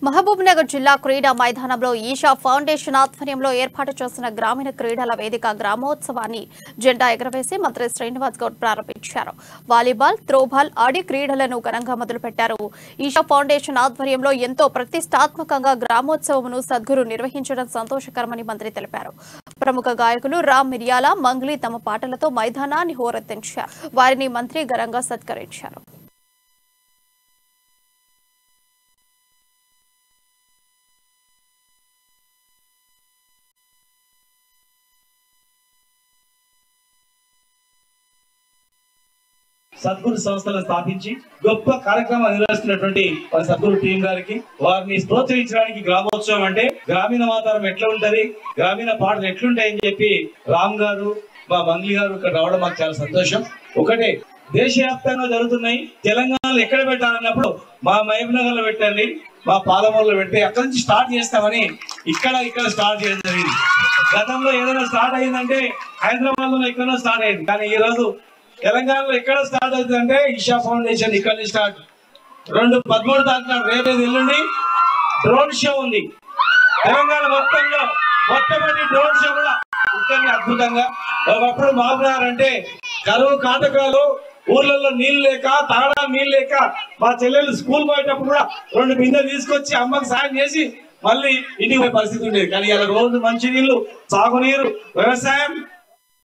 మహబూబ్నగర్ జిల్లా క్రీడా మైదానంలో ఈషా ఫౌండేషన్ ఆధ్వర్యంలో ఏర్పాటు చేసిన గ్రామీణ క్రీడల వేదిక గ్రామోత్సవాన్ని జెండా ఎగరవేసి మంత్రి శ్రీనివాస్ గౌడ్ ప్రారంభించారు. వాలీబాల్, త్రోబాల్ ఆడి క్రీడలను ఘనంగా మొదలుపెట్టారు. ఈషా ఫౌండేషన్ ఆధ్వర్యంలో ఎంతో ప్రతిష్టాత్మకంగా గ్రామోత్సవంను సద్గురు నిర్వహించడం సంతోషకరమని మంత్రి తెలిపారు. ప్రముఖ గాయకులు రామ్ మిర్యాల, మంగ్లీ తమ పాటలతో మైదానాన్ని హోరెత్తించారు. వారిని మంత్రి ఘనంగా సత్కరించారు. సద్గురు సంస్థలను స్థాపించి గొప్ప కార్యక్రమాలు నిర్వహిస్తున్నటువంటి సద్గురు టీం గారికి వారిని ప్రోత్సహించడానికి గ్రామోత్సవం అంటే గ్రామీణ వాతావరణం ఎట్లా ఉంటది, గ్రామీణ పాటలు ఎట్లుంటాయని చెప్పి రామ్ గారు, మా మంగ్లీ గారు ఇక్కడ రావడం మాకు చాలా సంతోషం. ఒకటే దేశవ్యాప్తంగా జరుగుతున్నాయి, తెలంగాణలో ఎక్కడ పెట్టాలన్నప్పుడు మా మహబూబ్నగర్ లో పెట్టండి, మా పాలమూరులో పెట్టి అక్కడి నుంచి స్టార్ట్ చేస్తామని ఇక్కడ స్టార్ట్ చేయడం జరిగింది. గతంలో ఏదైనా స్టార్ట్ అయిందంటే హైదరాబాద్ లో ఎక్కడో స్టార్ట్ అయింది, కానీ ఈ రోజు తెలంగాణలో ఎక్కడ స్టార్ట్ అవుతుందంటే ఈషా ఫౌండేషన్ ఇక్కడ నుంచి స్టార్ట్. 13 తారీఖున రేపు ఎల్లుండి డ్రోన్ షో ఉంది. తెలంగాణ మొత్తంలో మొట్టమొదటి డ్రోన్ షో కూడా ఇక్కడ అద్భుతంగా. ఒకప్పుడు మహబూబ్నగర్ అంటే కరువు కాటకాలు, ఊర్లలో నీళ్లు లేక, తాగడానికి నీళ్ళు లేక మా చెల్లెలు స్కూల్ పోయేటప్పుడు కూడా 2 బిందెలు తీసుకొచ్చి అమ్మకి సాయం చేసి మళ్ళీ ఇంటికి పోయే పరిస్థితి ఉండేది. కానీ ఇలా రోజు మంచి నీళ్లు, సాగునీరు, వ్యవసాయం